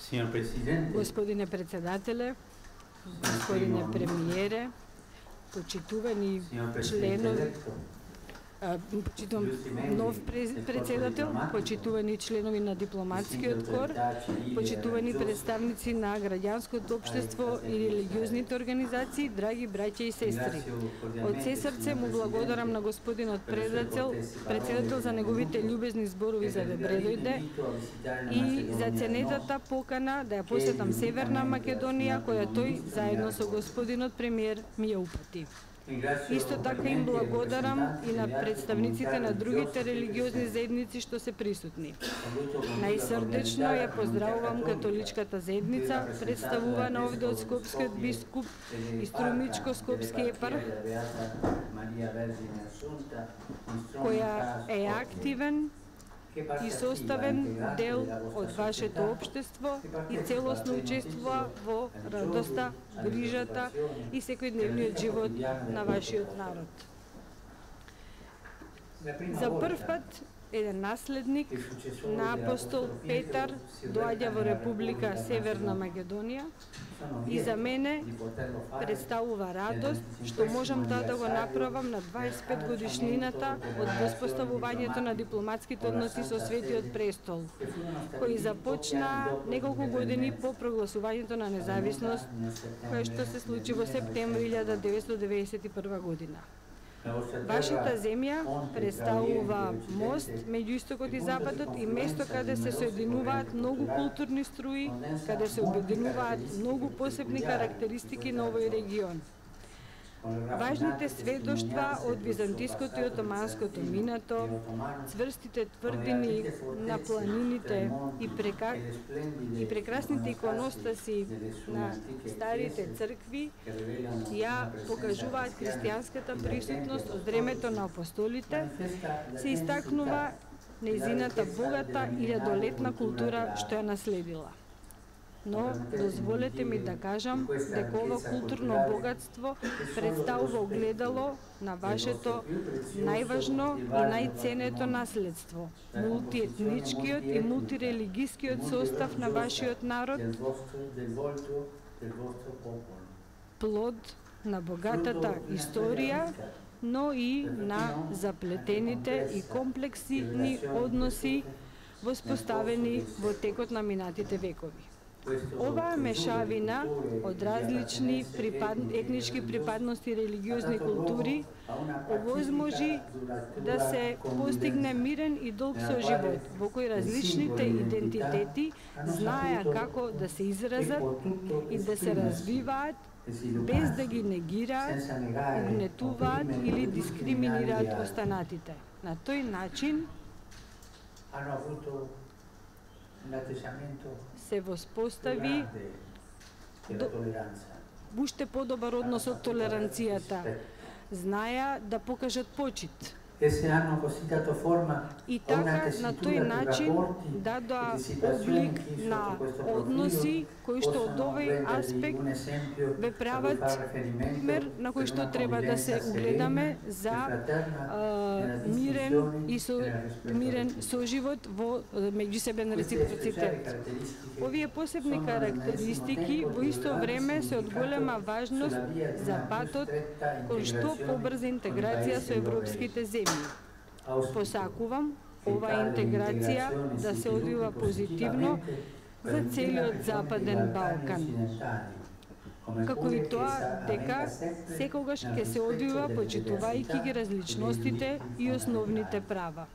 Signor Presidente, Господине председателе, господине премиере, почитувани signor Presidente членови, eletto, почитувам нов председател, почитувани членови на дипломатскиот кор, почитувани представници на граѓанското општество и религиозните организации, драги браќа и сестри. Од се срце му благодарам на господинот председател за неговите љубезни зборови за да дојде и за ценетата покана да ја посетам Северна Македонија, која тој заедно со господинот премиер ми ја упати. Исто така им благодарам и на представниците на другите религиозни заедници што се присутни. Најсрдечно ја поздравувам католичката заедница, представувана овде од скопскиот бискуп и струмичко-скопски епарх, која е активен и составен дел од вашето општество и целосно учествува во радоста, грижата и секојдневниот живот на вашиот народ. За прв пат еден наследник на апостол Петар доаѓа во Република Северна Македонија и за мене представува радост што можам да го направам на 25 годишнината од воспоставувањето на дипломатските односи со Светиот престол, кои започна неколку години по прогласувањето на независност, кое што се случи во септември 1991 година. Вашата земја представува мост меѓу истокот и западот и место каде се соединуваат многу културни струи, каде се обединуваат многу посебни карактеристики на овој регион. Важните сведоштва од византиското и отоманското минато, цврстите тврдини на планините и прекрасните иконостаси на старите цркви ја покажуваат христијанската присутност од времето на апостолите, се истакнува нејзината богата и илјадолетна култура што ја наследила. Но дозволете ми да кажам дека ова културно богатство представува огледало на вашето најважно и најценето наследство, мултиетничкиот и мултирелигискиот состав на вашиот народ, плод на богатата историја, но и на заплетените и комплексни односи воспоставени во текот на минатите векови. Оваа мешавина од различни етнички припадности и религиозни култури овозможи да се постигне мирен и долг соживот, во кој различните идентитети знаеа како да се изразат и да се развиваат без да ги негираат, угнетуваат или дискриминираат останатите. На тој начин се воспостави уште подобар однос од толеранцијата. Знаеа да покажат почит. И така, на тој начин дадоа облик на односи кои што од овој аспект ве прават пример на кој што треба да се угледаме за мирен соживот во меѓусебен реципроцитет. Овие посебни карактеристики во исто време се од голема важност за патот кон што побрза интеграција со европските земји. Посакувам оваа интеграција да се одвива позитивно за целиот Западен Балкан, како и тоа дека секогаш ќе се одвива почитувајќи ги различностите и основните права.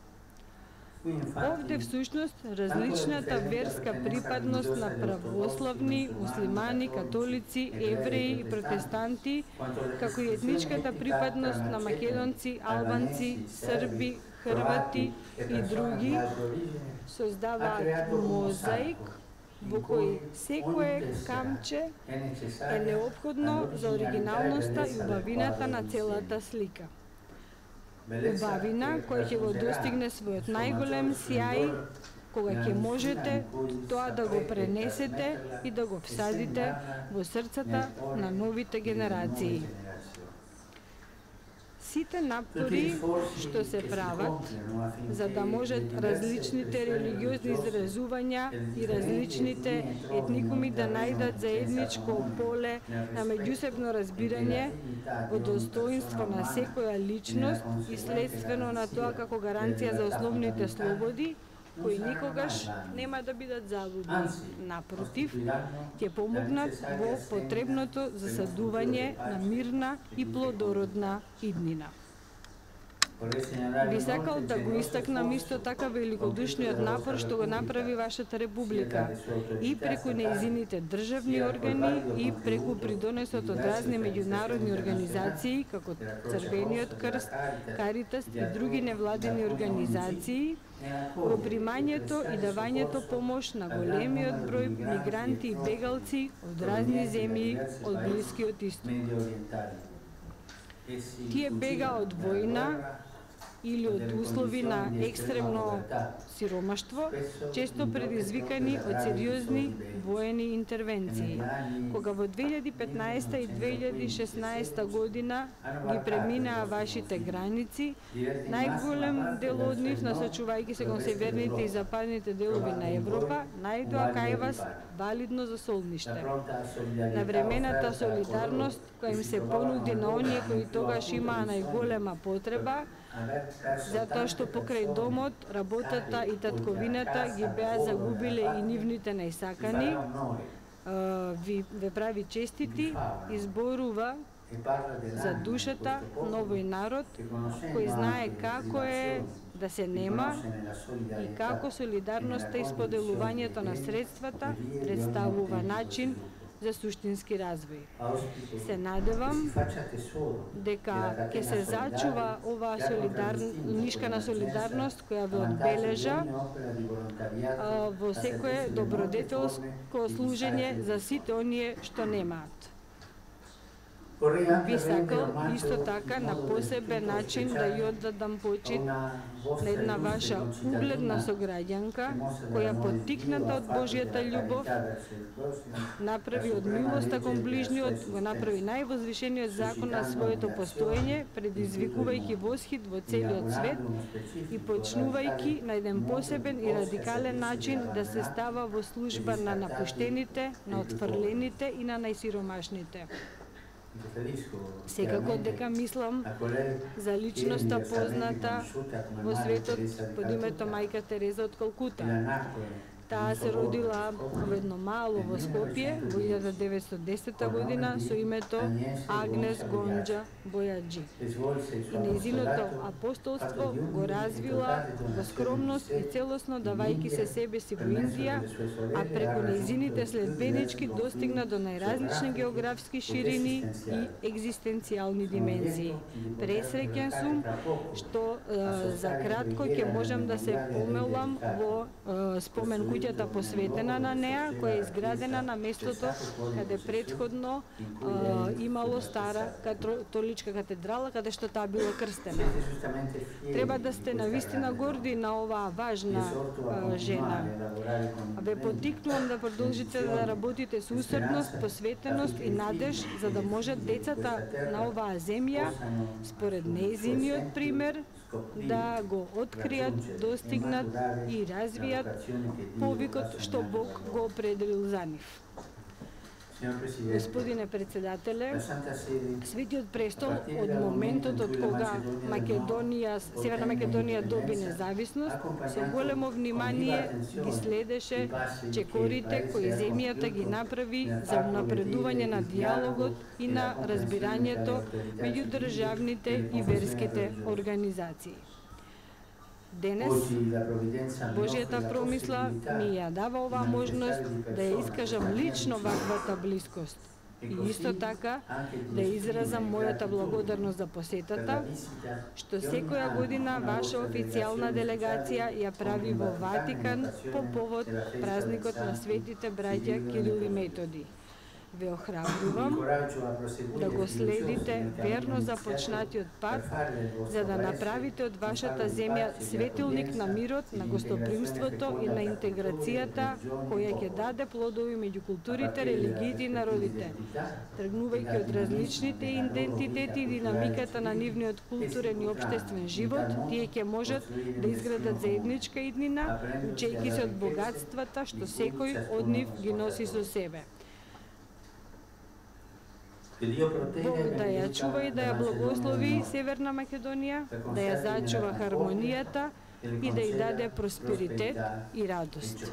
Овде всушност различната верска припадност на православни, муслимани, католици, евреи и протестанти, како и етничката припадност на македонци, албанци, срби, хрвати и други, создаваат мозаик во кој секое камче е неопходно за оригиналноста и убавината на целата слика. Убавина која ќе го достигне својот најголем сјај, кога ќе можете тоа да го пренесете и да го всадите во срцата на новите генерации. Сите напори што се прават за да можат различните религиозни изразувања и различните етникуми да најдат заедничко поле на меѓусебно разбирање во достоинство на секоја личност и следствено на тоа како гаранција за основните слободи, кои никогаш нема да бидат залудни. Напротив, ќе помогнат во потребното засадување на мирна и плодородна иднина. Би сакал да го истакнам исто така великодушниот напор што го направи вашата република и преку нејзините државни органи и преку придонесот од разни меѓународни организации како Црвениот крст, Каритас и други невладини организации во примањето и давањето помош на големиот број мигранти и бегалци од разни земји од Блискиот Исток. Тие бега од војна или од услови на екстремно сиромаштво, често предизвикани од сериозни воени интервенции. Кога во 2015 и 2016 година ги преминаа вашите граници, најголем дел од нив, насочувајќи се кон северните и западните делови на Европа, најдоа кај вас валидно за солниште. Навремената солидарност која им се понуди на оние кои тогаш имаа најголема потреба, затоа што покрај домот, работата и татковината ги беа загубиле и нивните најсакани, ве прави честити и зборува за душата на овој народ кој знае како е да се нема и како солидарноста и споделувањето на средствата представува начин за суштински развој. Се надевам дека ќе се зачува оваа нишкана солидарност која ве одбележа во секое добродетелско служење за сите оние што немаат. Би сакал исто така на посебен начин да ја оддадам почит на една ваша угледна сограѓанка која поттикната од Божјата љубов направи од милоста кон ближниот, го направи највозвишениот закон на своето постоење, предизвикувајќи восхит во целиот свет и почнувајќи на еден посебен и радикален начин да се става во служба на напуштените, на отфрлените и на најсиромашните. Секако дека мислам за личноста позната во светот под името Мајка Тереза од Калкута. Таа се родила во едно мало во Скопје во 1910 година со името Агнес Гонџа Бојаджи. И нејзиното апостолство го развила во скромност и целосно давајќи се себе си во Индија, а преку нејзините следбенички достигна до најразлични географски ширини и екзистенцијални димензии. Пресреќен сум што за кратко ќе можам да се помелам во спомен куќата посветена на неа, која е изградена на местото каде претходно имало стара католичка катедрала, каде што таа била крстена. Треба да сте навистина горди на оваа важна жена. Ве поттикнувам да продолжите да работите со усрдност, посветеност и надеж, за да можат децата на оваа земја, според нејзиниот пример, да го откријат, достигнат и развијат повикот што Бог го определил за нив. Господине председателе, Светиот престол од моментот од кога Северна Македонија доби независност, со големо внимание ги следеше чекорите кои земјата ги направи за унапредување на диалогот и на разбирањето меѓу државните и верските организации. Денес, Божјата промисла ми ја дава оваа можност да ја искажам лично ваквата блискост и исто така да изразам мојата благодарност за посетата, што секоја година ваша официјална делегација ја прави во Ватикан по повод празникот на светите браќа Кирил и Методи. Ве охрабрувам да го следите верно започнатиот пат, за да направите од вашата земја светилник на мирот, на гостопримството и на интеграцијата, која ќе даде плодови меѓу културите, религиите и народите. Тргнувајќи од различните идентитети и динамиката на нивниот културен и општествен живот, тие ќе можат да изградат заедничка иднина, учејќи се од богатствата што секој од нив ги носи со себе. Бог да ја чува и да ја благослови Северна Македонија, да ја зачува хармонијата и да ја даде просперитет и радост.